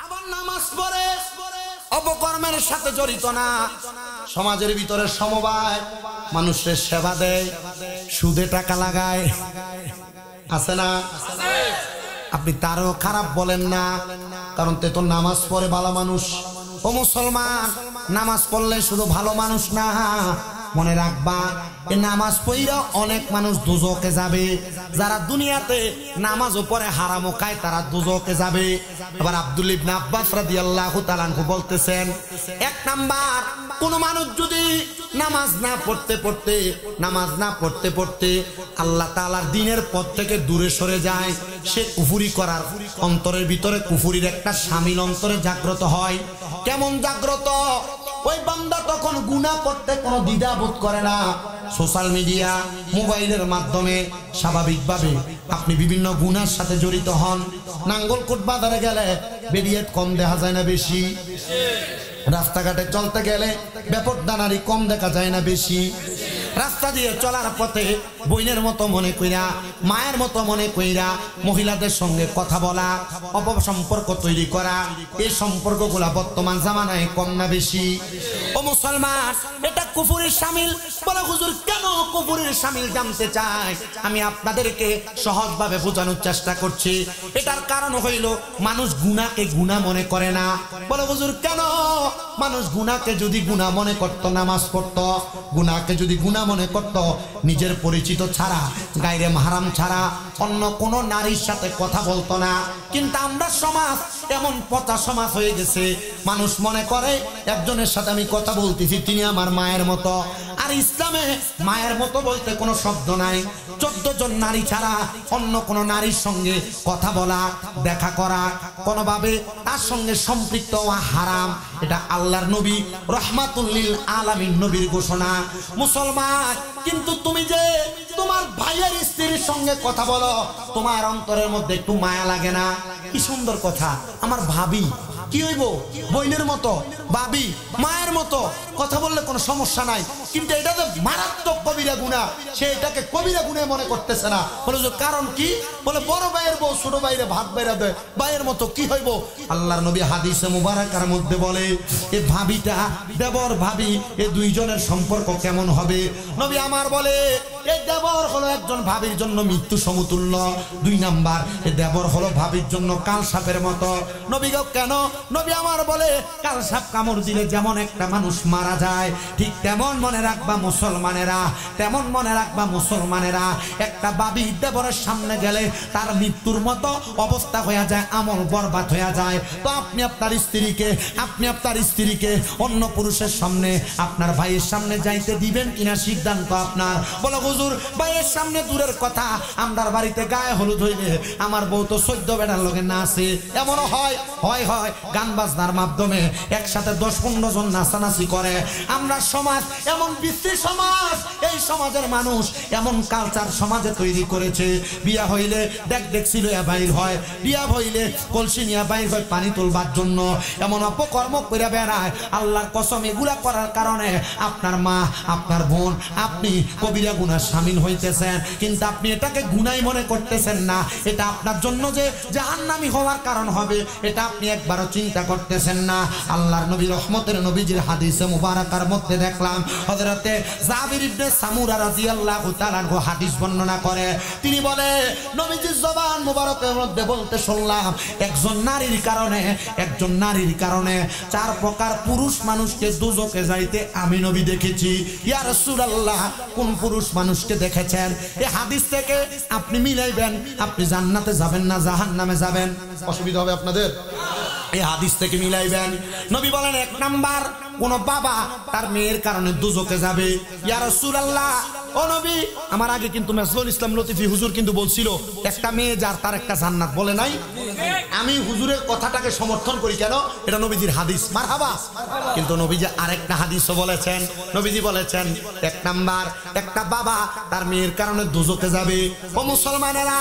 আবার নামাজ পড়ে অপকর্মের সাথে জড়িত না, সমাজের ভিতরে সমবায়, মানুষের সেবা দেয়, সুদে টাকা লাগায়, আছে না? আপনি তারও খারাপ বলেন না, কারণ তে তো নামাজ পড়ে ভালো মানুষ। ও মুসলমান, নামাজ পড়লে শুধু ভালো মানুষ না, মনে রাখবা এই নামাজ পড়া অনেক মানুষ দুজকে যাবে। যারা দুনিয়াতে নামাজও পড়ে হারামও খায় তারা দুজকে যাবে। আবার আব্দুল ইবনে আব্বাস রাদিয়াল্লাহু তাআলা আনহু বলতেছেন, এক নাম্বার কোন মানুষ যদি নামাজ না পড়তে পড়তে আল্লাহ তাআলার দ্বীনের পথ থেকে দূরে সরে যায়, সে কুফরি করার অন্তরের ভিতরে কুফরির একটা শামিল অন্তরে জাগ্রত হয়। কেমন জাগ্রত? ওই বান্দা তখন গুনাহ করতে কোনো দ্বিধাবোধ করে না। সোশ্যাল মিডিয়া, মোবাইলের মাধ্যমে স্বাভাবিকভাবে আপনি বিভিন্ন গুনার সাথে জড়িত হন। নাঙ্গলকোট বাজারে গেলে বেরিয়েত কম দেখা যায় না বেশি? রাস্তাঘাটে চলতে গেলে বেপরদানারি কম দেখা যায় না বেশি? রাস্তা দিয়ে চলার পথে বইনের মতো মনে কইরা, মায়ের মতো মনে কইরা মহিলাদের সঙ্গে কথা বলা, অপসম্পর্ক তৈরি করা, এই সম্পর্কগুলা বর্তমান জামানায় কম না বেশি? ও মুসলমান, এটা কুফরের শামিল। বলে হুজুর কেন কুফরের শামিল জানতে চাই? আমি আপনাদেরকে সহজভাবে বোঝানোর চেষ্টা করছি। এটার কারণ হইল মানুষ গুনাহকে গুনাহ মনে করে না। বলে হুজুর কেন? মানুষ গুনাহকে যদি গুনাহ মনে করত, নামাজ পড়তো। গুনাহকে যদি গুনাহ মনে করত, নিজের পরিচিত ছাড়া, গায়রে মাহরাম ছাড়া অন্য কোন নারীর সাথে কথা বলতো না। কিন্তু আমরা সমাজ এমন পচা সমাজ হয়ে গেছে, মানুষ মনে করে একজনের সাথে আমি কথা বলতেছি তিনি আমার মায়ের মতো। আর ইসলামে মায়ের মতো বলতে কোনো শব্দ নাই। 14 জন নারী ছাড়া অন্য কোন নারীর সঙ্গে কথা বলা, দেখা করা, কোনোভাবে তার সঙ্গে সম্পৃক্ত হওয়া হারাম। এটা আল্লাহর নবী রহমাতুল লিল আলামিন নবীর ঘোষণা। মুসলমান, কিন্তু তুমি যে তোমার ভাইয়ের স্ত্রীর সঙ্গে কথা বলো, তোমার অন্তরের মধ্যে একটু মায়া লাগে না? কি সুন্দর কথা! আমার ভাবি কি হইব? বইনের মতো, ভাবি মায়ের মতো কথা বললে কোনো সমস্যা নাই। কিন্তু এটা যে মারাত্মক কবিরা গুনাহ, সে এটাকে কবিরা গুনাহ মনে করতেছে না। বলে যে কারণ কি? বলে বড় ভাইয়ের বউ ছোট ভাইরে ভাত বাইরা দেয়, ভাইয়ের মতো কি হইব? আল্লাহর নবী হাদিসে মুবারাকার মধ্যে বলে, এ ভাবিটা, দেবর ভাবি, এ দুইজনের সম্পর্ক কেমন হবে? নবী আমার বলে, এই দেবর হলো একজন ভাবির জন্য মৃত্যু সমতুল্য। 2 নাম্বার, এই দেবর হলো ভাবির জন্য কাল সাপের মতো। নবী গো কেন? নবী আমার বলে, কাল সাপ কামড় দিলে যেমন একটা মানুষ মারা যায়, ঠিক তেমন মনে রাখবা মুসলমানেরা, তেমন মনে রাখবা মুসলমানেরা, একটা ভাবি দেবরের সামনে গেলে তার মৃত্যুর মতো অবস্থা হয়ে যায়, আমল বরবাদ হয়ে যায়। তো আপনি আপনার স্ত্রীকে অন্য পুরুষের সামনে, আপনার ভাইয়ের সামনে যাইতে দিবেন কিনা সিদ্ধান্ত আপনার। বলো হুজুর, ভাইয়ের সামনে দূরের কথা, আমরার বাড়িতে গায়ে হলুদ হইলে আমার বউ তো 14 বেটার লগে নাচে, এমনও হয় গান বাজনার মাধ্যমে একসাথে 10-15 জন নাচানাচি করে। আমরা সমাজ এমন বিশ্রী সমাজ, এই সমাজের মানুষ এমন কালচার সমাজে তৈরি করেছে, বিয়া হইলে দেখছিল বাইর হয়, বিয়া হইলে কলসি নিয়ে বাইর হয় পানি তুলবার জন্য, এমন অপকর্ম করে বেড়ায়। আল্লাহর কসম, এগুলা করার কারণে আপনার মা, আপনার বোন, আপনি কবিরা গুনাহ শামিল হইতেছেন। কিন্তু আপনি এটাকে গুনাহ মনে করতেছেন না। এটা আপনার জন্য যে জাহান্নামী হওয়ার কারণ হবে, এটা আপনি একবারও চিন্তা করতেছেন না। আল্লাহর নবী রহমতের নবীজির হাদিসে মুবারাকার মধ্যে দেখলাম হযরতে জাবির ইবনে সামুরা রাদিয়াল্লাহু তাআলা আনহু হাদিস বর্ণনা করে। তিনি বলে, নবীজির জবান মুবারকের মধ্যে বলতে শুনলাম, একজন নারীর কারণে 4 প্রকার পুরুষ মানুষকে দুজকে যাইতে আমি নবী দেখেছি। ইয়া রাসূলুল্লাহ, কোন পুরুষ মানুষকে দেখেছেন? এই হাদিস থেকে আপনি মিলাইবেন, আপনি জান্নাতে যাবেন না জাহান্নামে যাবেন? অসুবিধা হবে আপনাদের? এই হাদিস থেকে মিলাইবেন। নবী বলেন, 1 নাম্বার, কোন বাবা তার মেয়ের কারণে দুজকে যাবে। ইয়া রাসূলুল্লাহ, ও নবী, আমার আগে কিন্তু মেজলুল ইসলাম লতিফি হুজুর কিন্তু বলছিল একটা মেয়ে যার তার একটা জান্নাত, বলে নাই? আমি হুজুরের কথাটাকে সমর্থন করি। কেন? এটা নবীজির হাদিস, মারহাবা। কিন্তু নবীজি আরেকটা হাদিসও বলেছেন। নবীজি বলেছেন, 1 নাম্বার, একটা বাবা তার মেয়ের কারণে দুজকে যাবে। ও মুসলমানেরা,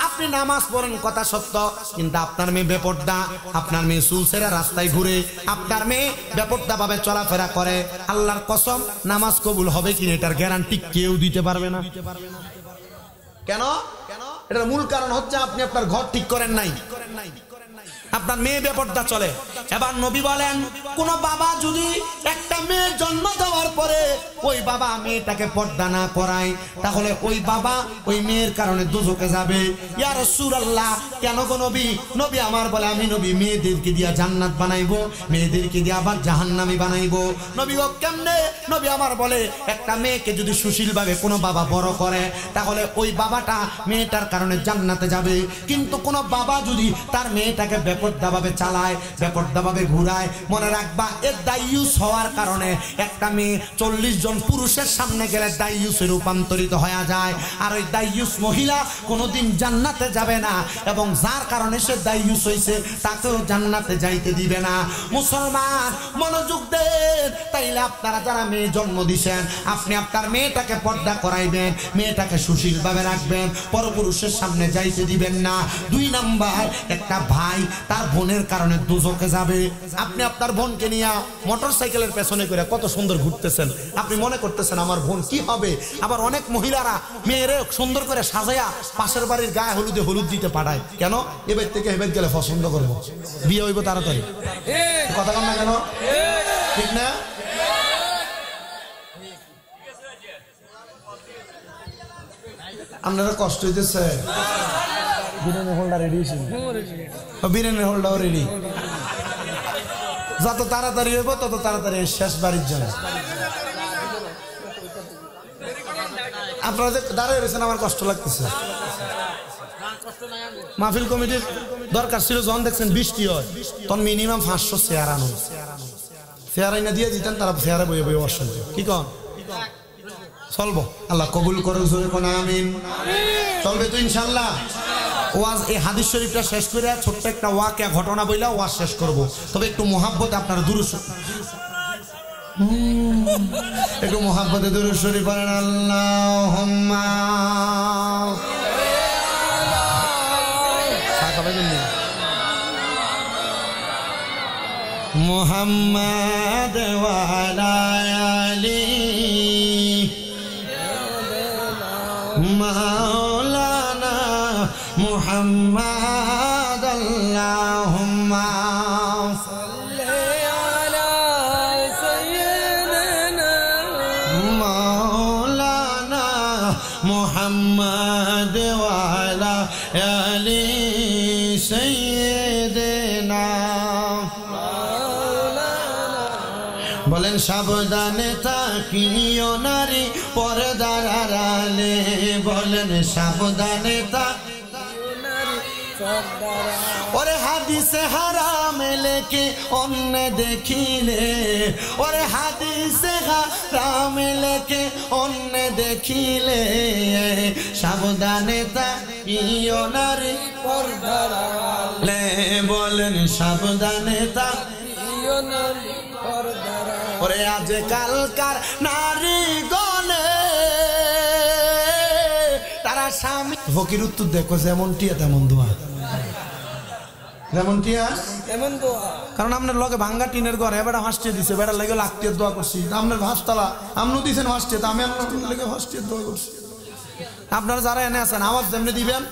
আপনি নামাজ পড়েন, কথা সত্য, কিন্তু আপনার মেয়ে বেপরদা, আপনার মেয়ে চুল ছেড়ে রাস্তায় ঘুরে, আপনার মেয়ে বেপরদা ভাবে চলাফেরা করে, আল্লাহর কসম নামাজ কবুল হবে কিনা এটার গ্যারান্টি কেউ দিতে পারবে না। কেন? এটার মূল কারণ হচ্ছে আপনি আপনার ঘর ঠিক করেন নাই। আপনার মেয়ে বেপরদা চলে। এবার নবী বলেন কোন বাবা যদি একটা মেয়ে জন্ম দেওয়ার পরে ওই বাবা মেয়েটাকে পর্দা না করায় তাহলে ওই বাবা ওই মেয়ের কারণে দোজখে যাবে। ইয়া রাসূলুল্লাহ, কেন গো নবী? নবী আমার বলে আমি নবী মেয়েদেরকে দিয়া জান্নাত বানাইবো, মেয়েদেরকে দিয়া আবার জাহান্নামী বানাইবো। নবী গো কেমনে? নবী আমার বলে একটা মেয়েকে যদি সুশীলভাবে কোনো বাবা বড় করে তাহলে ওই বাবাটা মেয়েটার কারণে জান্নাতে যাবে। কিন্তু কোনো বাবা যদি তার মেয়েটাকে বেপরদাভাবে চালায়, বেপরদাভাবে ঘুরায়, মনে রাখবা এর দায়ুস হওয়ার কারণে একটা মেয়ে 40 জন পুরুষের সামনে গেলে দায়ুসে রূপান্তরিত হয়ে যায়। আর ওই দায়ুস মহিলা কোনোদিন জান্নাতে যাবে না, এবং যার কারণে সে দায়ুস হয়েছে তাকেও জান্নাতে যাইতে দিবে না। মুসলমান মনোযোগ দেন। তাইলে আপনারা যারা মেয়ে জন্ম দিছেন, আপনি আপনার মেয়েটাকে পর্দা করাইবেন, মেয়েটাকে সুশীলভাবে রাখবেন, পরপুরুষের সামনে যাইতে দিবেন না। 2 নাম্বার, একটা ভাই তার বোনের কারণে দোজখে যাবে। আপনি আপনার বোনকে নিয়ে মোটরসাইকেলের পেছনে করে কত সুন্দর ঘুরতেছেন, আপনি মনে করতেছেন আমার বোন কি হবে। আবার অনেক মহিলারা মেয়েরে সুন্দর করে সাজায়া পাশের বাড়ির গায়ে হলুদে হলুদ দিতে পাঠায়। কেন? এবার থেকে এবার গেলে পছন্দ করবো, বিয়ে হইব তাড়াতাড়ি। কথা কন না কেন? ঠিক না? আপনারা কষ্ট হইতেছে? Biryani holder ready, biryani holder ready. যত তাড়াতাড়ি হইব তত তাড়াতাড়ি শেষ বাড়ির জন্য। আপনারা যে দাঁড়িয়ে রয়েছেন আমার কষ্ট লাগতেছে। মাহফিল কমিটির দরকার ছিল যখন দেখছেন বৃষ্টি হয় তখন মিনিমাম 500 চেয়ার আনুন, চেয়ার আইনা দিয়ে দিতেন, তারা চেয়ারে বইয়ে বইয়ে বসেন। কি কন? চলবো? আল্লাহ কবুল করুক, জোরে কোন আমিন। চলবে তো ইনশাল্লাহ। ওয়াজ এই হাদিস শরীফটা শেষ করে ছোট্ট একটা ওয়াকিয়া ঘটনা বইলা ওয়াজ শেষ করব। তবে একটু মুহাব্বতে আপনারা দুরূদ, একটু মুহাব্বতে দুরূদ শরীফ পড়েন। আল্লাহুম্মা মুহাম্মাদ ওয়া আলা আলি মাওলানা মুহাম্মাদ। আল্লাহুম্মা সাল্লি আলা সাইয়্যিদিনা মাওলানা মুহাম্মাদ ওয়া আলা আলি সাইয়্যিদিনা। বলেন সাবধানে থাকিও নারী পর্দার আড়ালে, বলেন সাবধানে থাকিও নারী পর্দার আড়ালে। ওরে হাদিসে হারাম লেখে অন্য দেখিলে, ওরে হাদিসে হারাম লেখে অন্য দেখিলে, সাবধানে থাকিও নারী পর্দার আড়ালে, বলেন সাবধানে থাকিও নারী পর্দার আড়ালে। ওরে আজকালকার নারী গণে তারা স্বামী। ফকির উত্তর দেখো, যেমন টিয়া তেমন দোয়া, যেমন টিয়া তেমন দোয়া। কারণ আপনার লগে ভাঙ্গা টিনের ঘর, এবারে হাসতে দিছে, বেড়ার লাগে লাখটির দোয়া করছি। আপনার ভাসতলা আপনি দিয়েছেন হাসতে, আমি আপনার লাগে হাসটির দোয়া করছি। আপনারা যারা এনে আছেন আওয়াজ যেমনি দিবেন,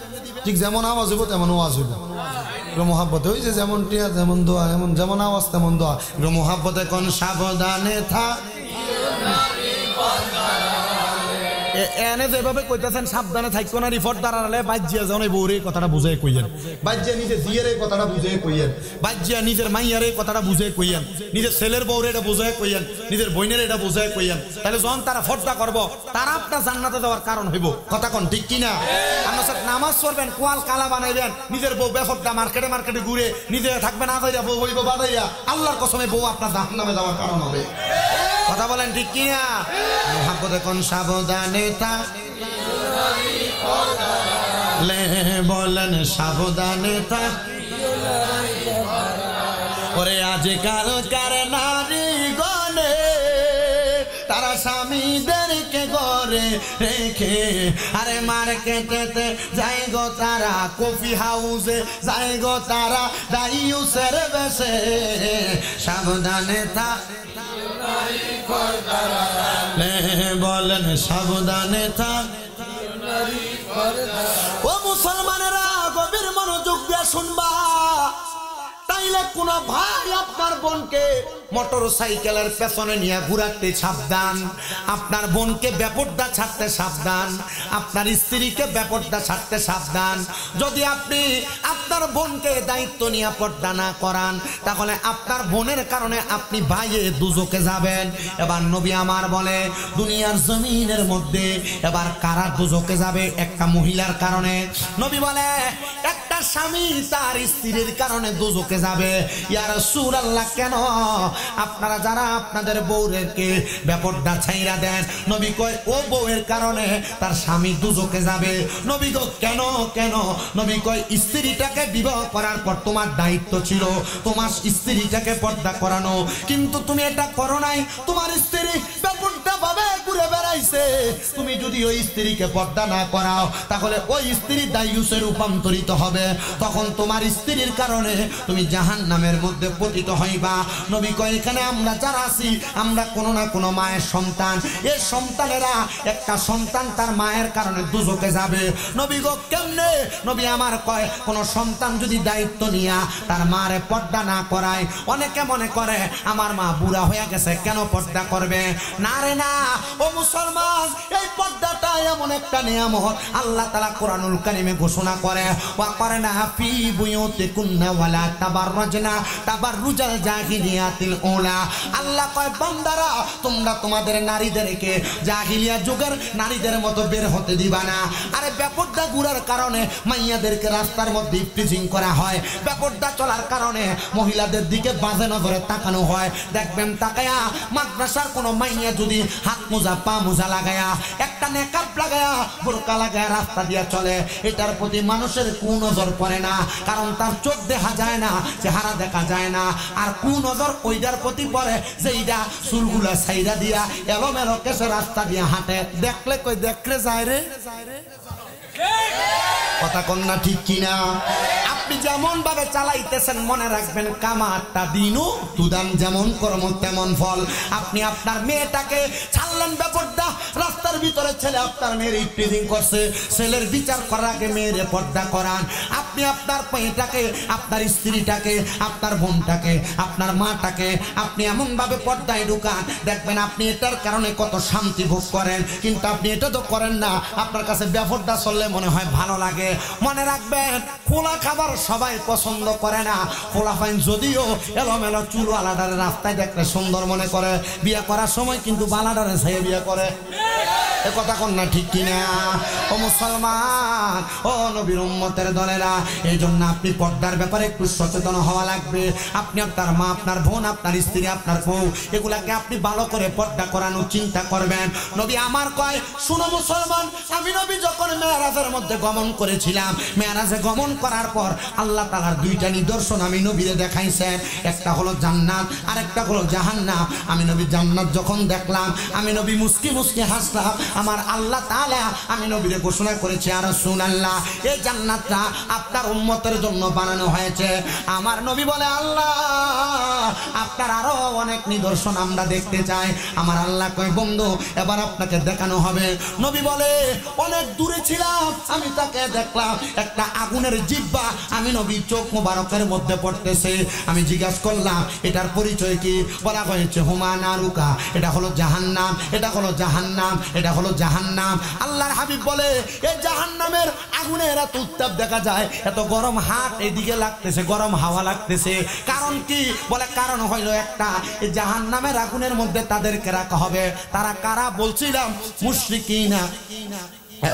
ঠিক যেমন আওয়াজ হইব তেমন ওয়াজ হইব। মোহাব্বতে ওই যে যেমন টিয়া যেমন দোয়া, এমন যেমন আওয়াজ তেমন দোয়া। মোহাব্বতে কোন সাবধানে থাক, এনে যেভাবে কইতেছেন সাবধানে থাকো না রিপোর্ট দাঁড়ালে বাজ্যিয়া যেন এই বউরে কথাটা বুঝাই কইয়েন, বাজ্যিয়া নিজের জিয়ের এই কথাটা বুঝাই কইয়েন, বাজ্যিয়া নিজের মাইয়ার এই কথাটা বুঝাই কইয়েন, নিজের ছেলের বউরে এটা বুঝাই কইয়েন, নিজের বোনের এটা বুঝাই কইয়েন। তাহলে যখন তারা ফর্দা করবো তারা আপনার জান্নাতে যাওয়ার কারণ হইব। কথা কোন ঠিক কিনা? আপনার সাথে নামাজ পড়বেন, কোয়াল কালা বানাইবেন, নিজের বউ বেফর্দা মার্কেটে মার্কেটে ঘুরে নিজে থাকবে না কইরা বউ হইব বাদাইয়া, আল্লাহর কসমে বউ আপনার জাহান্নামে যাওয়ার কারণ হবে। কথা বলেন ঠিক কিনা? মুহাব্বতে কোন সাবধানে থাকলে, বলেন সাবধানে থাক। ওরে আজকালকার নারী গণে তারা স্বামীদেরকে ঘরে রেখে, আরে মার্কেটেতে যাই গো তারা, কফি হাউসে যাই গো তারা, দাইউসের বেশে। সাবধানে থাক, বলেন সাবধানে থাক। ও মুসলমানেরা গভীর মনোযোগ দিয়ে শুনবা, নাইলে কোন ভাই আপনার বোনকে মোটরসাইকেলের পেছনে নিয়ে ঘুরাতে সাবধান, আপনার বোনকে বেপরদা ছাড়তে সাবধান, আপনার স্ত্রীকে বেপরদা ছাড়তে সাবধান। যদি আপনি আপনার বোনকে দায়িত্ব নিয়ে পর্দা না করান, তাহলে আপনার বোনের কারণে আপনি ভাইয়ে দুজকে যাবেন। এবার নবী আমার বলে, দুনিয়ার জমিনের মধ্যে এবার কারা দুজকে যাবে? একটা মহিলার কারণে। নবী বলে, একটা স্বামী তার স্ত্রীর কারণে দুজকে যাবে। ইয়া রাসূলুল্লাহ, কেন? আপনারা যারা আপনাদের বউদেরকে বেপরদা ছাইরা দেন, নবী কয় ও বউয়ের কারণে তার স্বামী দুজকে যাবে। নবী কয় কেন কেন? নবী কয় স্ত্রীটাকে বিবাহ করার পর তোমার দায়িত্ব ছিল তোমার স্ত্রীটাকে পর্দা করানো, কিন্তু তুমি এটা করো নাই। তোমার স্ত্রী বেপরদা ভাবে ঘুরে বেড়াইছে, তুমি যদি ওই স্ত্রীকে পর্দা না করাও, তাহলে ওই স্ত্রী দায়ুসে রূপান্তরিত হবে। তখন তোমার স্ত্রীর কারণে তুমি জাহান্নামের মধ্যে পতিত হইবা। নবী কয় এখানে আমরা যারা আছি, আমরা কোনো না কোনো মায়ের সন্তান। এই সন্তানেরা একটা সন্তান তার মায়ের কারণে দুজকে যাবে। নবী গো কেমনে? নবী আমার কয়, কোন সন্তান যদি দায়িত্ব নিয়া তার মারে পর্দা না করায়, অনেকে মনে করে আমার মা বুড়া হয়ে গেছে, কেন পর্দা করবে? না রে না, ও মুসলমান, এই পর্দাটা এমন একটা নিয়ামত আল্লাহ তাআলা কোরআনুল কারীমে ঘোষণা করে, ওয়া করনা ফি বুয়ুতিকুন্না ওয়ালা তাবাররাজনা তাবাররুজাল জাহিলিয়াতিল উলা। আল্লাহ কয় বান্দারা, তোমরা তোমাদের নারীদেরকে জাহিলিয়া যুগের নারীদের মতো বের হতে দিবা না। আরে বেপরদা ঘুরার কারণে মাইয়াদেরকে রাস্তার মধ্যে ইফটিজিং করা হয়, বেপরদা চলার কারণে মহিলাদের দিকে বাজে নজরে তাকানো হয়। দেখবেন তাকায়া মাদ্রাসার কোনো মাইয়া যদি হাত মোজা পা মোজা লাগায়া একটা নেকাব লাগায়া বোরকা লাগায়া রাস্তা দিয়া চলে, এটার প্রতি মানুষের কুনজর পড়ে না, কারণ তার চোখ দেখা যায় না, চেহারা দেখা যায় না। আর কুনজর ওইটার প্রতি পড়ে যেইটা চুলগুলা ছাইরা দিয়া এলোমেলো কেসে রাস্তা দিয়া হাঁটে, দেখলে কই দেখলে যায় রে। কথা কন্যা ঠিক কিনা? আপনি যেমন ভাবে চালাইতেছেন মনে রাখবেন, কামারটা দিনও তুদান, যেমন কর্ম তেমন ফল। আপনি আপনার মেয়েটাকে ছাড়লেন বেপরদা, রাস্তার ভিতরে ছেলে আপনার মেয়ের ইফটিজিং করছে, ছেলের বিচার করার আগে মেয়েরে পর্দা করান। আপনি আপনার মেয়েটাকে, আপনার স্ত্রীটাকে, আপনার বোনটাকে, আপনার মাটাকে আপনি এমন ভাবে পর্দায় ঢুকান, দেখবেন আপনি এটার কারণে কত শান্তি ভোগ করেন। কিন্তু আপনি এটা তো করেন না, আপনার কাছে বেপরদা চললে মনে হয় ভালো লাগে। মনে রাখবেন, খোলা খাবার সবাই পছন্দ করে না। খোলা ফাইন যদিও এলোমেলো চুল আলাদারে রাস্তায় দেখলে সুন্দর মনে করে, বিয়ে করার সময় কিন্তু বালাডারে ছাইয়ে বিয়ে করে। এ কথা কন্যা ঠিক কিনা? ও মুসলমান, ও নবীর উম্মতের দলেরা, এই জন্য আপনি পর্দার ব্যাপারে একটু সচেতন হওয়া লাগবে। আপনি আপনার মা, আপনার বোন, আপনার স্ত্রী, আপনার বউ, এগুলাকে আপনি ভালো করে পর্দা করানোর চিন্তা করবেন। নবী আমার কয়, শুনো মুসলমান, আমি নবী যখন মেরাজের মধ্যে গমন করেছিলাম, মেরাজে গমন করার পর আল্লাহ তাআলার দুইটা নিদর্শন আমি নবীরে দেখাইছেন। একটা হলো জান্নাত, আর একটা হলো জাহান্নাম। আমি নবী জান্নাত যখন দেখলাম, আমি নবী মুস্কি মুস্কি হাসলাম। আমার আল্লাহ তাআলা আমি নবীরে ঘোষণা করেছি, আর রাসূলুল্লাহ, এই জান্নাতটা আপনার উম্মতের জন্য বানানো হয়েছে। আমার নবী বলে, আল্লাহ আপনার আরো অনেক নিদর্শন আমরা দেখতে চাই। আমার আল্লাহ কয়, বন্ধু এবার আপনাকে দেখানো হবে। নবী বলে, অনেক দূরে ছিলাম, আমি তাকে দেখলাম একটা আগুনের জিহ্বা আমি নবী চোখ মোবারকের মধ্যে পড়তেছে। আমি জিজ্ঞাসা করলাম, এটার পরিচয় কি? বলা হয়েছে হুমা নারুকা, এটা হলো জাহান্নাম, এটা হলো জাহান্নাম, এটা হলো জাহান্নাম। আল্লাহর হাবিব বলে, এই জাহান্নামের আগুনের এত উত্তাপ দেখা যায়, এত গরম হাত এদিকে লাগতেছে, গরম হাওয়া লাগতেছে, কারণ কি? বলে কারণ হইল একটা, এই জাহান্নামের আগুনের মধ্যে তাদেরকে রাখা হবে। তারা কারা? বলছিলাম মুশরিকিনা,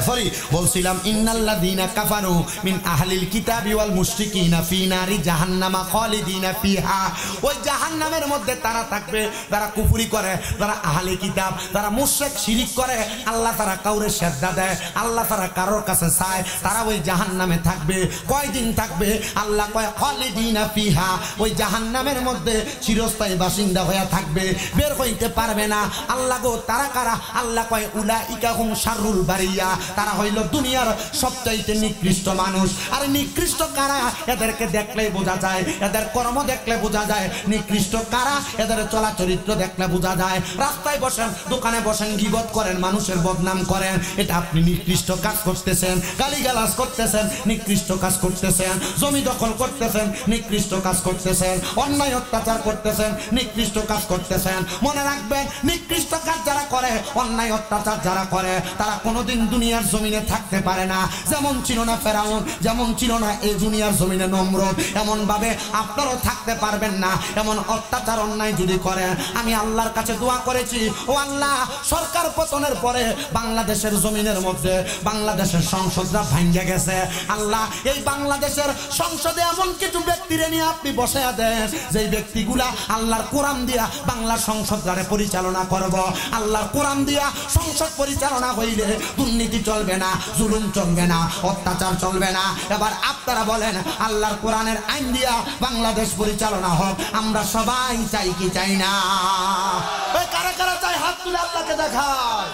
সরি বলছিলাম ইন্নাল্লাযীনা কাফারু মিন আহলিল কিতাবি ওয়াল মুশরিকিনা ফি নারি জাহান্নামা খালিদিনা ফিহা। ওই জাহান্নামের মধ্যে তারা থাকবে যারা কুফরি করে, যারা আহলে কিতাব, যারা মুশরিক শিরিক করে, আল্লাহ তারা কাউরে সেজদা দেয়, আল্লাহ তারা কারোর কাছে চায়, তারা ওই জাহান্নামে থাকবে। কয়দিন থাকবে? আল্লাহ কয় খালিদিনা ফিহা, ওই জাহান্নামের মধ্যে চিরস্থায়ী বাসিন্দা হয়ে থাকবে, বের হইতে পারবে না। আল্লাহ গো তারা কারা? আল্লাহ কয় উলাইকা হুম শাররুল বারিয়া, তারা হইল দুনিয়ার সবচাইতে নিকৃষ্ট মানুষ। আর নিকৃষ্ট কারা? এদেরকে দেখলেই বোঝা যায়, এদের কর্ম দেখলে বোঝা যায় নিকৃষ্ট কারা, এদের চলা চরিত্র দেখলে বোঝা যায়। রাস্তায় বসেন, দোকানে বসেন, গীবত করেন, মানুষের বদনাম করেন, এটা আপনি নিকৃষ্ট কাজ করতেছেন। গালিগালাজ করতেছেন, নিকৃষ্ট কাজ করতেছেন। জমি দখল করতেছেন, নিকৃষ্ট কাজ করতেছেন। অন্যায় অত্যাচার করতেছেন, নিকৃষ্ট কাজ করতেছেন। মনে রাখবেন, নিকৃষ্ট কাজ যারা করে, অন্যায় অত্যাচার যারা করে, তারা কোনোদিন দুনিয়ার জমিনে থাকতে পারে না। যেমন ছিল না ফেরাউন, যেমন ছিল না এই দুনিয়ার জমিনে নমরুদ, এমন ভাবে আপনারাও থাকতে পারবেন না। এমন অত্যাচার অন্যায় যদি করেন, আমি আল্লাহর কাছে দোয়া করেছি, ও আল্লাহ, সরকার পতনের পরে বাংলাদেশের জমিনের মধ্যে বাংলাদেশের সংসদরা ভাঙ্গে গেছে। আল্লাহ, এই বাংলাদেশের সংসদে এমন কিছু ব্যক্তিরে নিয়ে আপনি বসে দেন, যেই ব্যক্তিগুলা আল্লাহর কোরআন দিয়া বাংলা সংসদরে পরিচালনা করব। আল্লাহর কোরআন দিয়া সংসদ পরিচালনা হইলে দুর্নীতি চলবে না, জুলুম চলবে না, অত্যাচার চলবে না। এবার আপনারা বলেন, আল্লাহর কোরআনের আইন দিয়া বাংলাদেশ পরিচালনা হোক, আমরা সবাই চাই কি চাই না? কারা কারা চাই হাত তুলে আল্লাহকে দেখায়।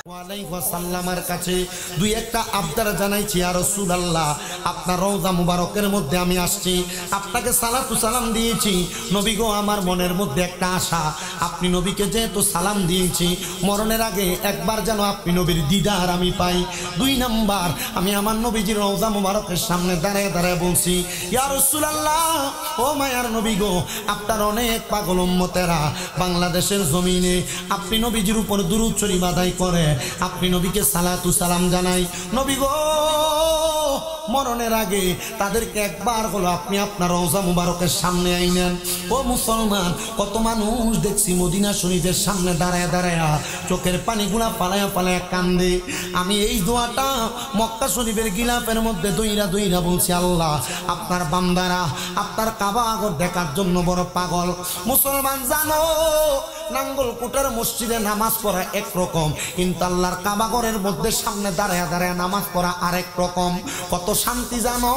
ওয়ালাইকুমসাল্লামের কাছে দুই একটা আবদার জানাইছি, ইয়া রাসূলুল্লাহ, আপনার রওজা মুবারকের মধ্যে আমি আসছি, আপনাকে সালাতু সালাম দিয়েছি। নবী গো, আমার মনের মধ্যে একটা আশা, আপনি নবীকে যেহেতু সালাম দিয়েছি, মরণের আগে একবার যেন আপনি নবীর দিদার আমি পাই। দুই নাম্বার, আমি আমার নবীজির রওজা মুবারকের সামনে দাঁড়ায় দাঁড়ায় বলছি, ইয়া রাসূলুল্লাহ, ও মায়ার নবী গো, আপনার অনেক পাগল উম্মতেরা বাংলাদেশের জমিনে আপনি নবীজির উপর দুরূদ শরীফ আদায় করে, আপনি নবীকে সালাতু সালাম জানাই। নবী গো, মরণের আগে তাদেরকে একবার হলো আপনি আপনার রওজা মুবারকের সামনে আইনেন। ও মুসলমান, কত মানুষ দেখছি মদিনা শরীফের সামনে দাঁড়ায় দাঁড়ায় চোখের পানিগুলা পালায়া পালায়া কান্দে। আমি এই দোয়াটা মক্কা শরীফের গিলাফের মধ্যে দইরা দইরা বলছি, আল্লাহ, আপনার বান্দারা আপনার কাবা ঘর দেখার জন্য বড় পাগল। মুসলমান, জানো, নাঙ্গলকোটের মসজিদে নামাজ পড়া একরকম, কিন্তু আল্লাহর কাবা ঘরের মধ্যে সামনে দাঁড়ায় দাঁড়ায় নামাজ পড়া আরেক রকম। কত শান্তি জানো,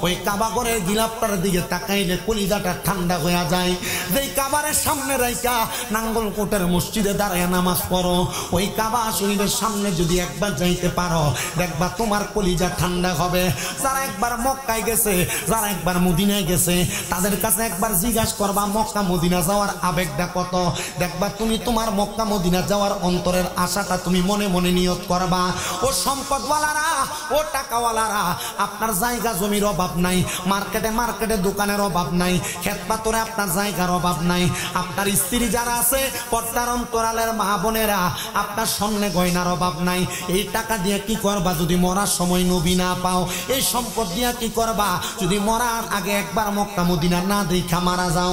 ওই কাবা ঘরের গিলাফটার দিকে তাকাইলে কলিজাটা ঠান্ডা হয়ে যায়। যেই কাবারের সামনে রাইকা নাঙ্গলকোটের মসজিদে দাঁড়ায় নামাজ পড়ো, ওই কাবা শরীফের সামনে যদি একবার যাইতে পারো, দেখবা তোমার কলিজা ঠান্ডা হবে। যারা একবার মক্কায় গেছে, যারা একবার মদিনায় গেছে, তাদের কাছে একবার জিজ্ঞাসা করবা মক্কা মদিনা যাওয়ার আবেগটা কত, দেখবা তুমি তোমার মক্কা মদিনা যাওয়ার অন্তরের আশাটা তুমি মনে মনে নিয়ত করবা। ও সম্পদওয়ালারা, ও টাকাওয়ালারা, আপনার জায়গা জমির অভাব নাই, মার্কেটে মার্কেটে দোকানের অভাব নাই, ক্ষেত পাথরে আপনার জায়গার অভাব নাই। আপনার স্ত্রী যারা আছে, পর্দার অন্তরালের মা বোনেরা, আপনার স্বর্ণে গয়নার অভাব নাই। এই টাকা দিয়ে কি করবা যদি মরার সময় নবী না পাও? এই সম্পদ দিয়ে কি করবা যদি মরার আগে একবার মক্কা মদিনা না দেখা মারা যাও?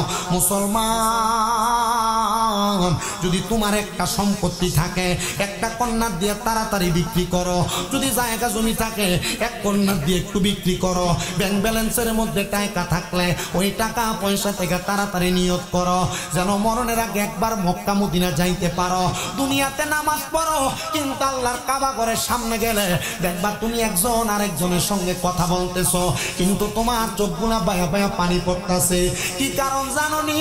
মুসলমান, যদি তোমার একটা সম্পত্তি থাকে, একটা কন্যা দিয়ে তাড়াতাড়ি বিক্রি করো। যদি জায়গা জমি থাকে, এক কন্যা দিয়ে একটু বিক্রি করো। ব্যাংক ব্যালেন্সের মধ্যে টাকা থাকলে ওই টাকা পয়সা থেকে তাড়াতাড়ি নিয়ত করো, যেন মরণের আগে একবার মক্কা মদিনা যাইতে পারো। দুনিয়াতে নামাজ পড়ো, কিন্তু আল্লাহর কাবা ঘরের সামনে গেলে দেখবা তুমি একজন আরেকজনের সঙ্গে কথা বলতেছো, কিন্তু তোমার চোখগুলা বায়া বায়া পানি পড়তেছে। কি কারণ জানো নি?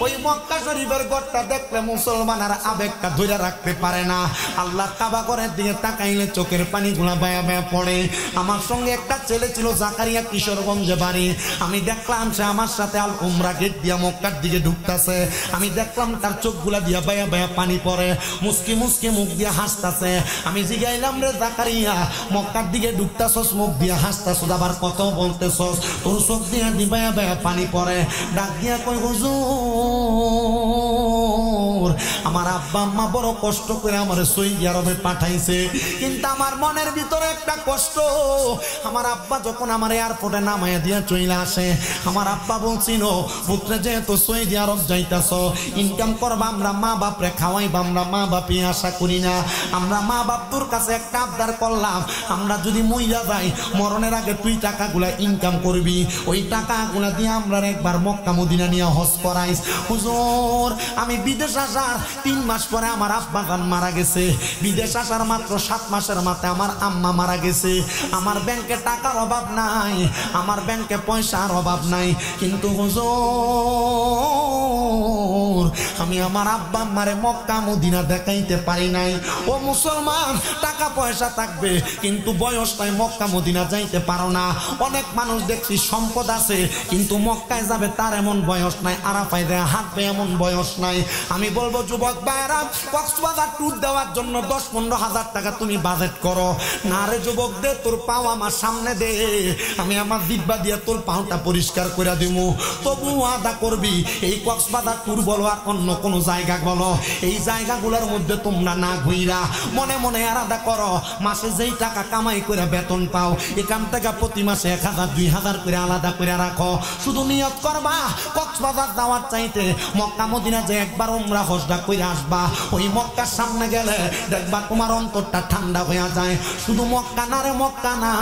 ওই মক্কা শরীফের ঘরটা দেখলে মুসলমান আর আবেগটা ধরে রাখতে পারে না। আল্লাহর কাবা ঘরের দিকে তাকাইলে চোখের পানিগুলা বায়া বায়া পড়ে। আমার সঙ্গে একটা ছেলে ছিল, জাকারিয়া, কিশোরগঞ্জে বাড়ি। আমি দেখলাম সে আমার সাথে আল উমরা গেট দিয়া মক্কার দিকে ঢুকতেছে। আমি দেখলাম তার চোখগুলা দিয়া বায়া বায়া পানি পড়ে, মুস্কি মুস্কি মুখ দিয়া হাসতেছে। আমি জিগাইলাম, রে জাকারিয়া, মক্কার দিকে ঢুকতেছস, মুখ দিয়া হাসতেছস, আবার কত বলতেছস, তোর চোখ দিয়া দি বায়া বায়া পানি পড়ে? ডাক দিয়া কই, হুজুর, আমার আব্বা আম্মা বড় কষ্ট করে আমার সৌদি আরবে পাঠাইছে, কিন্তু আমার মনের ভিতরে একটা কষ্ট। আমার আব্বা যখন আমার এয়ারপোর্টে নামাইয়া দিয়া চলে আসে, আমার আব্বা বলছিল, পুত্রে যেহেতু সৌদি আরব যাইতাছ, ইনকাম করবা, আমরা মা বাপরে খাওয়াইবা, আমরা মা বাপে আশা করি না। আমরা মা বাপ তোর কাছে একটা আবদার করলাম, আমরা যদি মইরা যাই, মরণের আগে তুই টাকাগুলা ইনকাম করবি, ওই টাকাগুলা দিয়ে আমরা একবার মক্কা মদিনা নিয়ে হজ করাইস। হুজুর, আমি বিদেশ আসার 3 মাস পরে আমার আব্বা গান মারা গেছে। বিদেশ আসার মাত্র 7 মাসের মাথায় আমার আম্মা মারা গেছে। আমার ব্যাংকে টাকার অভাব নাই, আমার ব্যাংকে পয়সার অভাব নাই, কিন্তু হুজুর আমি আমার আব্বা আম্মারে মক্কা মদিনা দেখাইতে পারি নাই। ও মুসলমান, টাকা পয়সা থাকবে কিন্তু বয়স নাই, মক্কা মদিনা যাইতে পারো না। অনেক মানুষ দেখছি সম্পদ আছে কিন্তু মক্কায় যাবে তার এমন বয়স নাই, আরাফায় দেয়া হাঁটবে এমন বয়স নাই। আমি বলবো যুবক ভাইরা, কক্সবাজার ট্যুর দেওয়ার জন্য 10-15 হাজার টাকা তুমি বাজেট করো না রে যুবক, দে তোর পাও আমার সামনে দে, আমি আমার দিব্যা দিয়ে তোর পাওটা পরিষ্কার করে দিব। তবু আদা করবি এই কক্সবাজার ট্যুর বলো আর অন্য কোনো জায়গা বলো, এই জায়গাগুলোর মধ্যে তোমরা না ঘুইরা মনে মনে আলাদা করো। মাসে যেই টাকা কামাই করে বেতন পাও এখান থেকে প্রতি মাসে 1000-2000 করে আলাদা করে রাখো। শুধু নিয়ত করবা কক্সবাজার যাওয়ার চাইতে মক্কা মদিনা যে একবার উমরা হজটা করে আসবা। ওই মক্কার সামনে গেলে দেখবা তোমার অন্তরটা ঠান্ডা হয়ে যায়। শুধু মক্কা না রে, মক্কা না,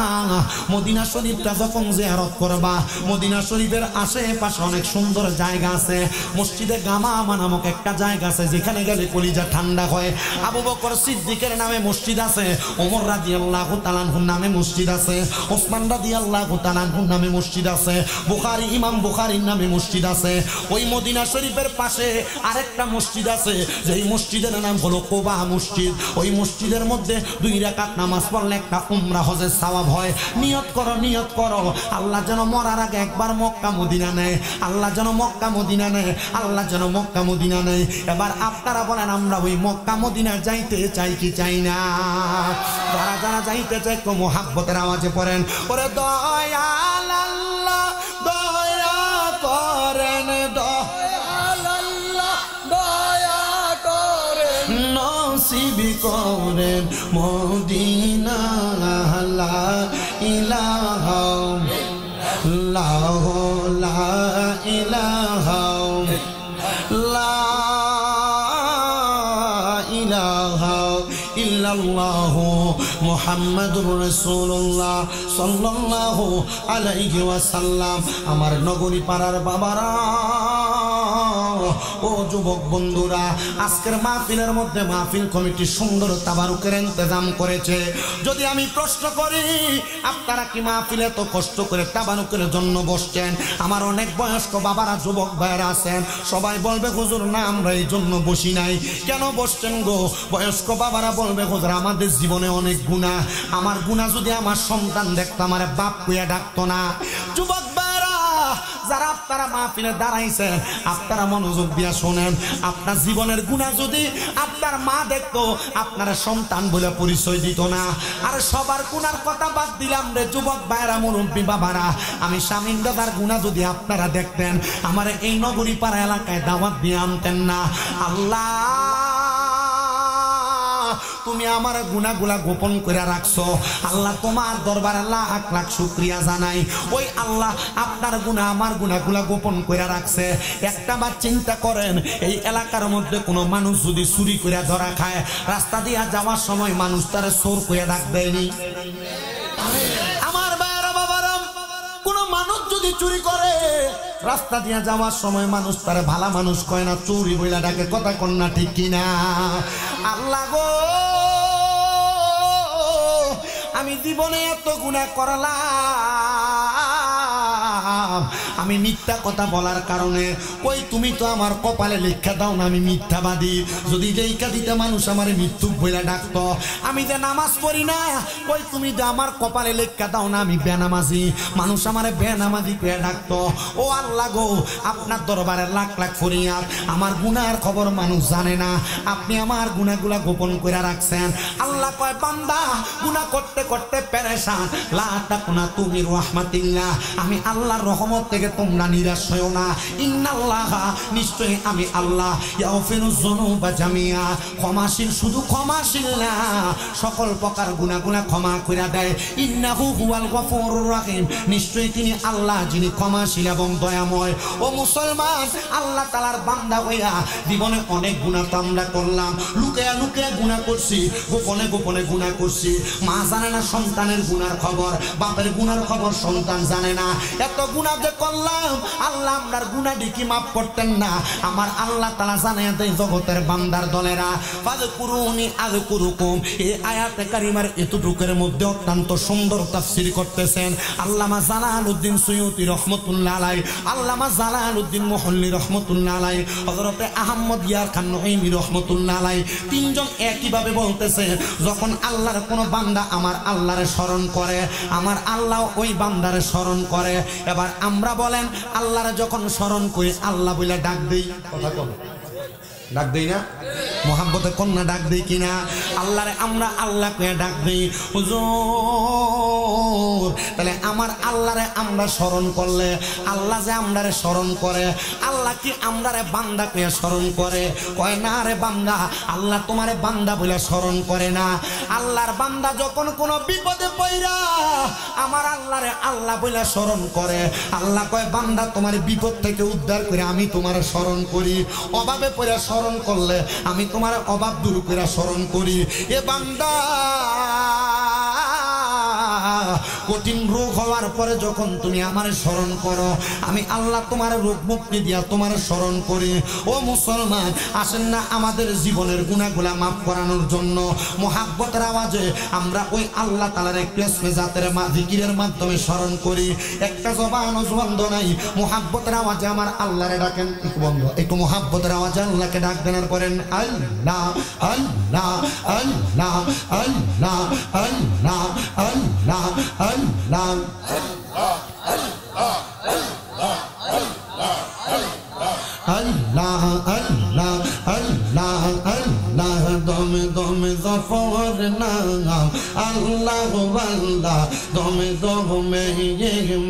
মদিনা শরীফটা যখন জিয়ারত করবা, মদিনা শরীফের আশেপাশে অনেক সুন্দর জায়গা আছে। মসজিদে গামামা নামক একটা জায়গা আছে যেখানে গেলে কলিজা ঠান্ডা হয়। আবু বকর সিদ্দিকের নামে মসজিদ আছে, ওমর রাদিয়াল্লাহু তাআলা আনহুর নামে মসজিদ আছে, ওসমান রাদিয়াল্লাহু তাআলা আনহুর নামে মসজিদ আছে, বুখারী ইমাম বুখারীর নামে মসজিদ আছে। ওই মদিনা শরীফের পাশে আরেকটা মসজিদ আছে, যেই মসজিদের নাম হলো কুবা মসজিদ। ওই মসজিদের মধ্যে 2 রাকাত নামাজ পড়লে একটা উমরা হজের সওয়াব হয়। নিয়ত করো, নিয়ত করো, আল্লাহ যেন মরার আগে একবার মক্কা মদিনা নেয়, আল্লাহ যেন মক্কা মদিনা নেয়, আল্লাহ যেন মক্কা মদিনা নেয়। এবার আপনারা বলেন আমরা ওই মক্কা মদিনা যাইতে চাই কি চাই না? যারা যারা যাইতে চাই তো মুহাব্বতের আওয়াজে পড়েন, ওরে দয়াল আল্লাহ দয়া করেন, দয়াল আল্লাহ দয়া করেন, নসিব করেন মদিনা। লা ইলাহা ইল্লাল্লাহ, লা ইলাহা ইল্লাল্লাহ মুহাম্মাদুর রাসূলুল্লাহ সাল্লাল্লাহু আলাইহি ওয়াসাল্লাম। আমার নগরী পাড়ার বাবারা, ও যুবক বন্ধুরা, আজকের মাহফিলের মধ্যে মাহফিল কমিটি সুন্দর তাবারুকের ইন্তজাম করেছে। যদি আমি প্রশ্ন করি আপনারা কি মাহফিলে তো কষ্ট করে তাবারুকের জন্য বসছেন? আমার অনেক বয়স্ক বাবারা যুবক ভাইরা আছেন, সবাই বলবে হুজুর না আমরা এই জন্য বসি নাই। কেন বসছেন গো? বয়স্ক বাবারা বলবে হুজুর আমাদের জীবনে অনেক গুনাহ, আমার গুনাহ যদি আমার সন্তান দেখতো আমার বাপ কইয়া ডাকতো না। যুবক ভাইরা যারা আপনারা মাহফিলে দাঁড়াইছেন আপনারা মনোযোগ দিয়া শোনেন, আপনার জীবনের গুনাহ যদি আপনার মা দেখতো আপনার সন্তান বলে পরিচয় দিত না। আর সবার গুনার কথা বাদ দিলাম রে যুবক ভাইরা, মুরব্বী বাবারা, আমি শামীম দাদার গুনাহ যদি আপনারা দেখতেন আমার এই নগরী পাড়া এলাকায় দাওয়াত দিয়ে আনতেন না। আল্লাহ তুমি আমার গুনাহগুলা গোপন করে রাখছো, আল্লাহ তোমার দরবারে লাখ লাখ শুকরিয়া জানাই। ওই আল্লাহ আপনার গুনাহ আমার গুনাহগুলা গোপন করে রাখছে। একটা বার চিন্তা করেন, এই এলাকার মধ্যে কোনো মানুষ যদি চুরি করে ধরা খায়, রাস্তা দিয়া যাওয়ার সময় মানুষ তারে চোর করে ডাকবেনি? আমার ভাইরা বাবারা, কোন মানুষ যদি চুরি করে রাস্তা দিয়া যাওয়ার সময় মানুষ তারে ভালো মানুষ কয় না, চুরি বইলা ডাকে। কথা কন না ঠিক কিনা? আল্লাহ গো, আমি জীবনে এত গুনাহ করলাম, আমি মিথ্যা কথা বলার কারণে। কই তুমি তো আমার কপালে লেখা দাও না আমি মিথ্যাবাদী। যদি লেখা দিতে মানুষ আমার মিথ্যুক বইলা ডাকতো। আমি যে নামাজ পড়ি না, কই তুমি যে আমার কপালে লেখা দাও না আমি বেনামাজি, মানুষ আমার বেনামাজি কইয়া ডাকতো। ও আল্লাহ গো, আপনার দরবারে লাখ লাখ ফরিয়াদ, আমার গুনার খবর মানুষ জানে না, আপনি আমার গুনাহগুলা গোপন করে রাখছেন। আল্লাহ কয় বান্দা গুনাহ করতে করতে পেরেশান, লা তাকুনা তুমি রাহমাতিল্লাহ, আমি আল্লাহর রহমত থেকে তোমরা নিরাশ হও না। ইন্নাল্লাহা, নিশ্চয়ই আমি আল্লাহ, ইয়াগফিরুয যুনুবা জামিআ, ক্ষমাশীল, শুধু ক্ষমাশীল না সকল প্রকার গুনাহগুলা ক্ষমা করে দেয়। ইন্নাহু হুয়াল গফুরুর রহিম, নিশ্চয়ই তিনি আল্লাহ যিনি ক্ষমাশীল এবং দয়াময়। ও মুসলমান, আল্লাহ তাআলার বান্দা হইয়া জীবনে অনেক গুনাহ তো আমরা করলাম, লুকিয়ে লুকিয়ে গুনাহ করছি, গোপনে গোপনে গুনাহ করছি। মা জানে না সন্তানের গুনার খবর, বাপের গুনার খবর সন্তান জানে না। এত গুনাহ গুনাহ যে করলাম আল্লাহ আমরার গুনাহটি কি মাফ করতেন না? আমার আল্লাহ তাআলা জানায় দেয় জগতের বান্দার দলেরা, ফাযকুরুনি আযকুরুকুম। এই আয়াতে কারিমার এতটুকুর মধ্যে অত্যন্ত সুন্দর তাফসীর করতেছেন আল্লামা জালালউদ্দিন সুয়ুতী রহমাতুল্লাহ আলাইহি, আল্লামা জালালউদ্দিন মুহল্লী রহমাতুল্লাহ আলাইহি, হযরতে আহমদ ইয়ার খান নঈমী রহমাতুল্লাহ আলাইহি, তিনজন একইভাবে বলতেছে যখন আল্লাহর কোনো বান্দা আমার আল্লাহরে স্মরণ করে আমার আল্লাহ ওই বান্দারে স্মরণ করে। এবার আমরা বলেন আল্লাহরে যখন স্মরণ করি আল্লাহ বলে ডাক দেই, কথা বল, ডাক দেই না? মোহাব্বতে কন্যা ডাক দেই কিনা? আল্লাহরে আমরা আল্লাহ কয়ে ডাক দেই। হুজুর তাহলে আমার আল্লাহরে আমরা স্মরণ করলে আল্লাহ যে আমরারে স্মরণ করে, আল্লাহ কি আমরারে বান্দা কয়ে স্মরণ করে? কয় না রে বান্দা, আল্লাহ তোমারে বান্দা বলে স্মরণ করে না। আল্লাহর বান্দা যখন কোনো বিপদে পইরা আমার আল্লাহরে আল্লাহ বলে স্মরণ করে, আল্লাহ কয় বান্দা তোমার বিপদ থেকে উদ্ধার করে আমি তোমার স্মরণ করি। অভাবে পড়ে স্মরণ করলে আমি তোমার অভাব দূর করে স্মরণ করি। এ বান্দা কঠিন রোগ হওয়ার পরে যখন তুমি আমার স্মরণ করো আমি আল্লাহ তোমার রোগ মুক্তি দিয়া তোমার স্মরণ করি। ও মুসলমান আসেন না আমাদের জীবনের গুনাহগুলা মাফ করানোর জন্য মুহাব্বতের আওয়াজে আমরা ওই আল্লাহ তাআলার একটু ইসমে জাতের জিকিরের মাধ্যমে স্মরণ করি। একটা জবান বন্ধ নাই, মুহাব্বতের আওয়াজে আমার আল্লাহরে ডাকেন। একটু বন্ধ, একটু মুহাব্বতের আওয়াজে আল্লাহকে ডাক দেন, করেন আল্লাহ আল্লাহ আল্লাহ আল্লাহ আল্লাহ আল্লাহ আল্লাহ আল্লাহ আল্লাহ আল্লাহ আল্লাহ দমে দমে জফর নাম আল্লাহ আল্লাহ দমে দমে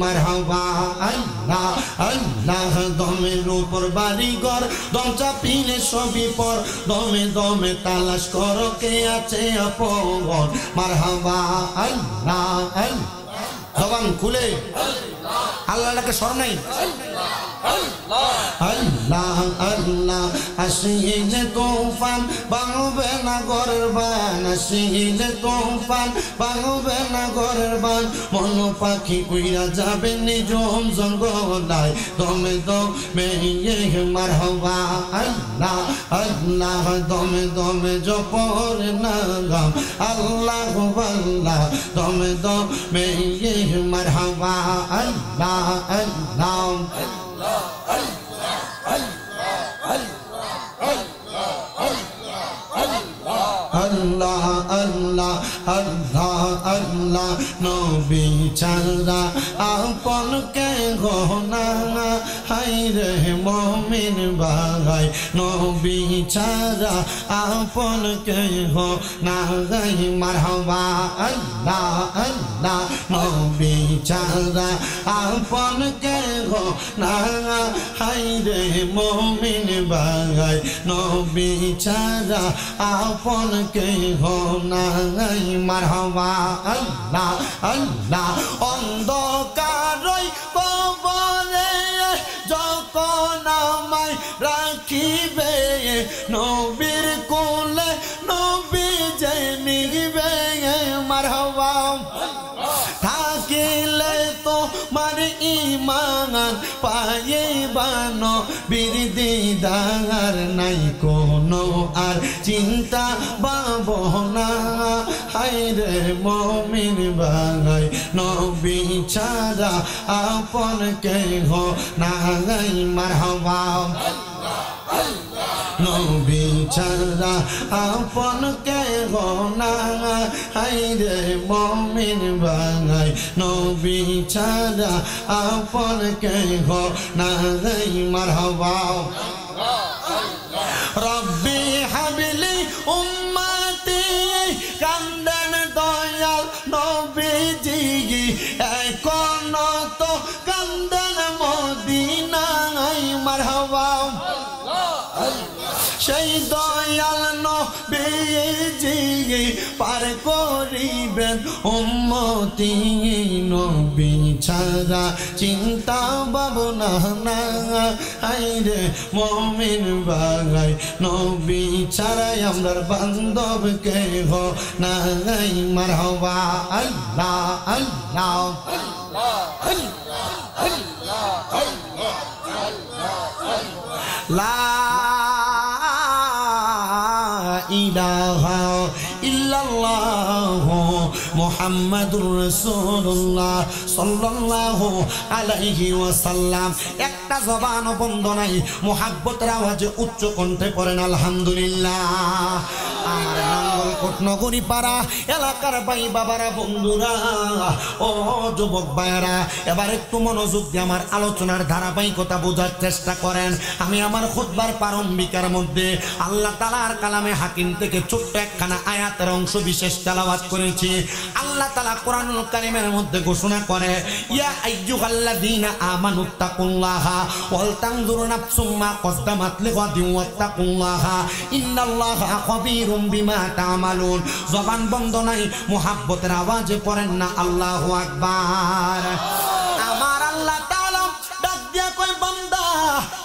মারহাবা আল্লাহ আল্লাহ দমের উপর বাড়িঘর দম চাপিলে সবই পর দমে দমে তালাশ করো কে আছে আপন মারহাবা আল্লাহ আল্লাহ জবান খুলে আল্লাহকে স্মরণ নাই। আল্লাহ আল্লাহ আসিলে তুফান ভাঙবে না ঘরের বান, আসিলে তুফান ভাঙবে না ঘরের বান, মন পাখি উইরা যাবে নিজম জঙ্গলায় দমে দমে মারহাবা আল্লাহ আল্লাহ দমে দমে জপর নাম আল্লাহ আল্লাহ দমে দমে মারহাবা আল্লাহ আল্লাহ আল্লাহ আল্লাহ আল্লাহ আল্লাহ নবী ছাড়া আপন কে গহনা হাই রে মুমিন ভাই, নবী ছাড়া আপন কে গহনা গাই মারহাবা আল্লাহ আল্লাহ নবী ছাড়া আপন কে গহনা হাই রে মুমিন ভাই, নবী ছাড়া আপন কে নাই মারহাবা আল্লাহ আল্লাহ অন্ধকারই কবরে যখন আমায় রাখিবে নবীর কোলে নবী যে নিবে মারহাবা থাকিলে তো মার ইমান পাইবানো বীর দিদার নাই কোনো আর চিন্তা ভাবনা হায় রে মুমিন ভাই, নবী ছাড়া আপন কেহ নাই মারহাবা নবী ছাড়া আপন কেহ নাই হায় রে মুমিন ভাই, নবী ছাড়া আপন কেহ নাই মারহাবা রব্বি হাবলি উম্মতি কান্দেন দয়াল নবীজি এখন তো কান্দেন মদিনায় মারহাবা সেই দয়াল নবীজি পার করিবেন উম্মতি, নবী ছাড়া চিন্তা ভাবনা না হায় রে মুমিন ভাই, নবী ছাড়াই আমরার বান্ধব কেহ নাই মারহাবা আল্লাহ আল্লাহ আল্লাহ লা ইলাহা ইল্লাল্লাহ মুহাম্মাদুর রাসূলুল্লাহ সাল্লাল্লাহু আলাইহি ওয়াসাল্লাম। একটা জবান বন্ধ নাই, মুহাব্বতের আওয়াজে উচ্চ কণ্ঠে পড়েন আলহামদুলিল্লাহ। আমার নাঙ্গলকোট নগরী পাড়া এলাকার ভাই বাবারা, বন্ধুরা, ও যুবক ভাইয়েরা, এবার একটু মনোযোগ দিয়ে আমার আলোচনার ধারাবাহিকতা বোঝার চেষ্টা করেন। আমি আমার খুতবার প্রারম্ভিকার মধ্যে আল্লাহ তাআলার কালামে হাকিম থেকে ছোট্ট একখানা আয়াতের অংশ বিশেষ তেলাওয়াত করেছি। আল্লাহ তাআলা কোরআনুল কারীমের মধ্যে ঘোষণা করে, ইয়া আইয়ুহাল্লাযীনা আমানুত্তাকুল্লাহা ওয়াল তানজুরু নাফসুম মা কদ্দামাত লিগাদিন ওয়াত্তাকুল্লাহা ইন্নাল্লাহা খাবীরুম বিমা তা'মালুন। জবান বন্ধ নাই, মুহাব্বতের আওয়াজে পড়েন না আল্লাহু আকবার। আমার আল্লাহ তাআলা ডাক দিয়া কয়, বান্দা,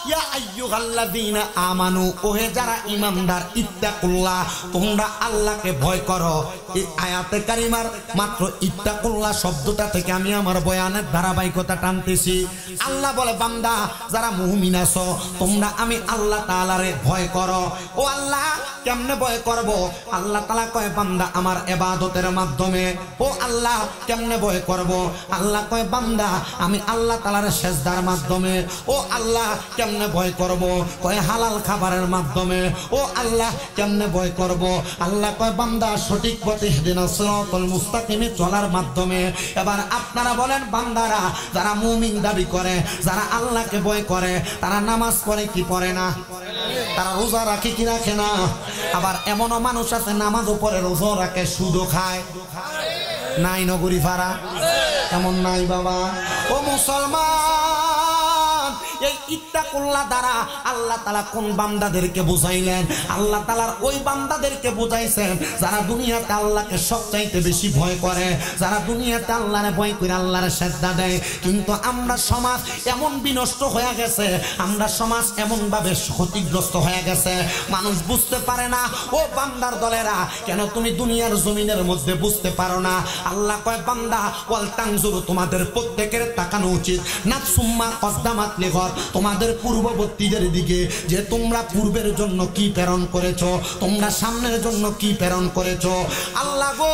ইয়া আইয়ুহাল্লাযীনা আমানু, ওহে যারা ঈমানদার, ইত্তাকুল্লাহ, তোমরা আল্লাহকে ভয় করো। এই আয়াতে কারিমার মাত্র ইত্তাকুল্লাহ শব্দটা থেকে আমি আমার বয়ানের ধারাবাহিকতা টানতেছি। আল্লাহ বলে, বান্দা যারা মুমিন আছো, তোমরা আমি আল্লাহ তাআলারে ভয় করো। ও আল্লাহ, কেমনে ভয় করব? আল্লাহ তাআলা কয়, বান্দা আমার ইবাদতের মাধ্যমে। ও আল্লাহ, কেমনে ভয় করব? আল্লাহ কয়, বান্দা আমি আল্লাহ তাআলার সিজদার মাধ্যমে। ও আল্লাহ, কেমনে ভয় করব? কয় হালাল খাবারের মাধ্যমে। ও আল্লাহ, কেমনে ভয় করব? আল্লাহ কয়, বান্দা সঠিক পথে ইহদিনাস সিরাতাল মুস্তাকিমে চলার মাধ্যমে। এবার আপনারা বলেন, বান্দারা যারা মুমিন দাবি করে, যারা আল্লাহকে ভয় করে, তারা নামাজ পড়ে কি পড়ে না? তারা রোজা রাখে কি রাখে না? আবার এমনও মানুষ আছে নামাজও পড়ে, রোজা রাখে, সুদও খায়। নাই নগরী ফারা? এমন নাই বাবা। ও মুসলমান, এই ইত্তাকুল্লাহ দ্বারা আল্লাহ তাআলা কোন বান্দাদেরকে বুঝাইলেন? আল্লাহ তাআলার ওই বান্দাদেরকে বুঝাইছেন যারা দুনিয়াতে আল্লাহকে সবচাইতে বেশি ভয় করে, যারা দুনিয়াতে আল্লাহরে ভয় করে আল্লাহর সিজদা দেয়। কিন্তু আমরা সমাজ এমন বিনষ্ট হয়ে গেছে, আমরা সমাজ এমন ভাবে ক্ষতিগ্রস্ত হয়ে গেছে, মানুষ বুঝতে পারে না। ও বান্দার দলেরা, কেন তুমি দুনিয়ার জমিনের মধ্যে বুঝতে পারো না? আল্লাহ কয়, বান্দা ওয়াল তানজুরু, তোমাদের প্রত্যেকের তাকানো উচিত, নাফসুম মা কদ্দামাত লিগাদ, তোমাদের পূর্ববর্তীদের দিকে, যে তোমরা পূর্বের জন্য কি প্রেরণ করেছো, তোমরা সামনের জন্য কি প্রেরণ করেছো। আল্লাহ গো,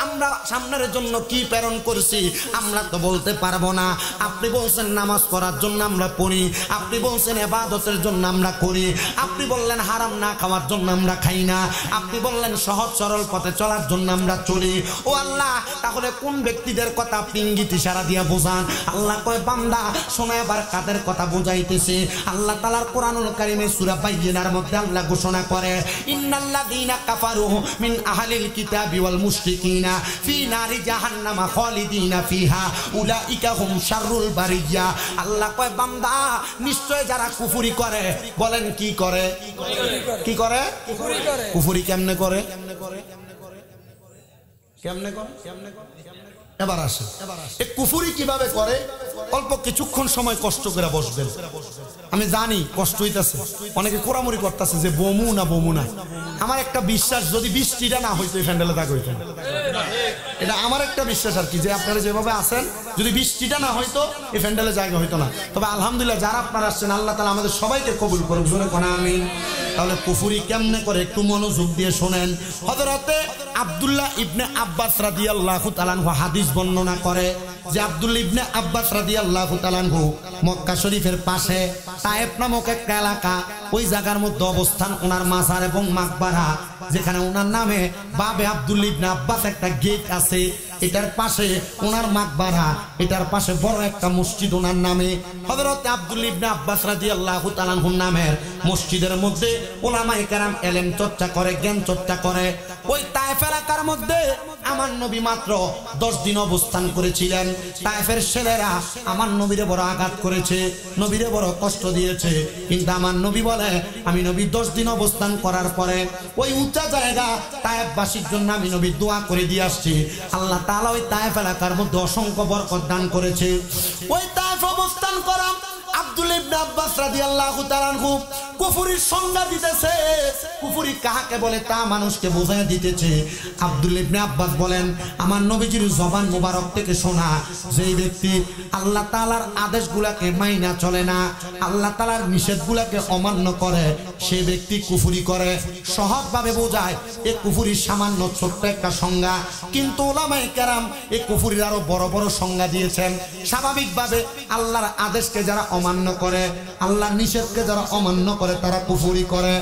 আমরা সামনের জন্য কি প্রেরণ করছি আমরা তো বলতে পারবো না। আপনি বলছেন নামাজ পড়ার জন্য আমরা পড়ি, আপনি বলছেন ইবাদতের জন্য আমরা করি, আপনি বললেন হারাম না খাওয়ার জন্য আমরা খাই না, আপনি বললেন সহজ সরল পথে চলার জন্য আমরা চলি। ও আল্লাহ, তাহলে কোন ব্যক্তিদের কথা আপনি ইঙ্গিত ইশারা দিয়া বোঝান? আল্লাহ কয়, বান্দা শোনো, এবার কাদের কথা বুঝাইতেছি। আল্লাহ তাআলার কোরআনুল কারীমে সূরা বাইয়িনার মধ্যে আল্লাহ ঘোষণা করে, ইন্নাল্লাযীনা কাফারু মিন আহলিল কিতাবি ওয়াল মুশরিকিনা ফি নারি জাহান্নামা খালিদিনা ফিহা উলাইকা হুম শাররুল বারিয়া। আল্লাহ কয়, বান্দা নিশ্চয় যারা কুফরি করে, বলেন কি করে? কি করে? কুফরি কেমনে করে? কেমনে করে? এবার আসে, এই কুফরি কিভাবে করে? অল্প কিছুক্ষণ সময় কষ্ট করে বসবেন। আমি জানি কষ্ট হইতাছে, অনেকে কোরামুরি করতেছে যে বমু না বমু না। আমার একটা বিশ্বাস, যদি বৃষ্টিটা না হইতো এই ফ্যান্ডেলে থাক হইতো। এটা আমার একটা বিশ্বাস আর কি, যে আপনারা যেভাবে আছেন, যদি বৃষ্টিটা না হইতো এই ফ্যান্ডেলে জায়গা হইতো না। তবে আলহামদুলিল্লাহ যারা আপনারা আসছেন, আল্লাহ তাআলা আমাদের সবাইকে কবুল করুক, জোরে কোনা আমিন। তাহলে কুফরি কেমনে করে একটু মনোযোগ দিয়ে শোনেন। হযরতে আব্দুল্লাহ ইবনে আব্বাস রাদিয়াল্লাহু তাআলা আনহু হাদিস বর্ণনা করে যে আব্দুল্লাহ ইবনে আব্বাস রাদিয়াল্লাহু তাআলা আনহু মক্কা শরীফের পাশে তায়েফ নামক একটা এলাকা, ওই জায়গার মধ্যে অবস্থান ওনার মাজার এবং মাকবারা, যেখানে ওনার নামে বাবে আব্দুল্লাহ ইবনে আব্বাস একটা গেট আছে, এটার পাশে ওনার মাকবারা, এটার পাশে বড় একটা মসজিদ ওনার নামে। হযরত আব্দুল্লাহ ইবনে আব্বাস রাদিয়াল্লাহু তাআলা আনহুর নামের মসজিদের মধ্যে উলামায়ে কেরাম ইলম চর্চা করে, জ্ঞান চর্চা করে। ওই তায়েফ এলাকার মধ্যে আমার নবী মাত্র 10 দিন অবস্থান করেছিলেন। তায়েফের ছেলেরা আমার নবীরে বড় আঘাত করেছে, নবীরে বড় কষ্ট দিয়েছে, কিন্তু আমার নবী বলে, আমি নবী 10 দিন অবস্থান করার পরে ওই উঁচা জায়গা তায়েফবাসীর জন্য আমি নবী দোয়া করে দিয়ে আসছি। আল্লাহ তাআলা ওই তায়েফ এলাকার মধ্যে অসংখ্য বরকত দান করেছে। ওই তায়েফ অবস্থান করা আব্দুল্লাহ ইবনে আব্বাস আব্বাস রাদিয়াল্লাহু তাআলা আনহু কুফরির সংজ্ঞা দিতেছে, কুফরি কাকে বলে তা মানুষকে বোঝায় দিতেছে। আব্দুল্লাহ ইবনে আব্বাস বলেন, আমার নবীজির জবান মোবারক থেকে শোনা, যেই ব্যক্তি আল্লাহ তাআলার আদেশগুলোকে মাইনা চলে না, আল্লাহ তাআলার নিষেধগুলোকে অমান্য করে, সেই ব্যক্তি কুফরি করে। সহজভাবে বোঝায় এই কুফরির সামান্য ছোট্ট একটা সংজ্ঞা, কিন্তু উলামায়ে কেরাম এই কুফরির আরো বড় বড় সংজ্ঞা দিয়েছেন। স্বাভাবিকভাবে আল্লাহর আদেশকে যারা অমান্য করে, আল্লাহর নিষেধকে যারা অমান্য করে, তারা কুফরি করে।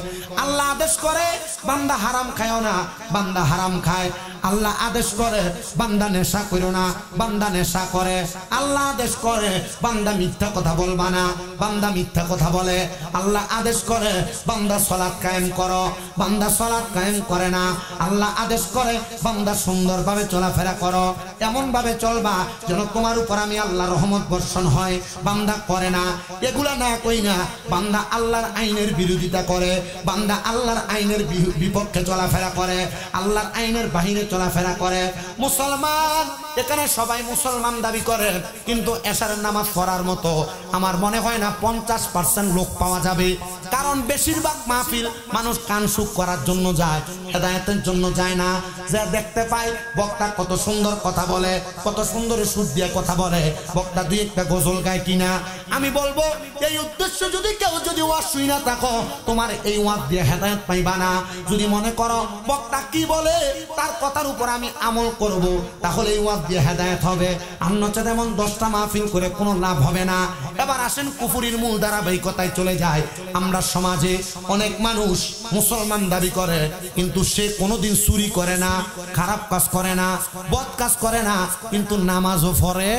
আল্লাহ আদেশ করে বান্দা হারাম খায়ও না, বান্দা হারাম খায়। আল্লাহ আদেশ করে বান্দা নেশা করো না, বান্দা নেশা করে। আল্লাহ আদেশ করে বান্দা মিথ্যা কথা বলবা না, বান্দা মিথ্যা কথা বলে। আল্লাহ আদেশ করে বান্দা সালাত কায়েম করো, বান্দা সালাত কায়েম করে না। আল্লাহ আদেশ করে বান্দা সুন্দরভাবে চলাফেরা করো, এমন ভাবে চলবা যেন তোমার উপর আমি আল্লাহর রহমত বর্ষণ হয়, বান্দা করে না। এগুলা না কই না, বান্দা আল্লাহর আইনের বিরোধিতা করে, বান্দা আল্লাহর আইনের বিপক্ষে চলাফেরা করে, আল্লাহর আইনের বাহিরে চলাফেরা করে। মুসলমান, এখানে সবাই মুসলমান দাবি করে, কিন্তু এশারের নামাজ পড়ার মতো আমার মনে হয় না 50% লোক পাওয়া যাবে। কারণ বেশিরভাগ মাহফিল মানুষ কান সুখ করার জন্য যায়, হেদায়েতের জন্য যায় না। যে দেখতে পাই বক্তা কত সুন্দর কথা বলে, কত সুন্দর সুর দিয়ে কথা বলে, বক্তা দুই একটা গজল গায় কিনা। আমি বলবো এই উদ্দেশ্য যদি কেউ যদি ওয়াজ শুই না থাকো, তোমার এই ওয়াজ দিয়ে হেদায়েত পাইবা না। যদি মনে করো বক্তা কি বলে তার কথার উপর আমি আমল করব, তাহলে এই ওয়াজ দিয়ে হেদায়েত হবে। অন্যথা তেমন 10টা মাহফিল করে কোনো লাভ হবে না। এবার আসেন কুফরির মূল ধারাবাহিকতায় চলে যায়। আমরা সমাজে অনেক মানুষ মুসলমান দাবি করে, কিন্তু সে কোনোদিন চুরি করে না, খারাপ কাজ করে না, বদ কাজ করে না, কিন্তু নামাজও পড়ে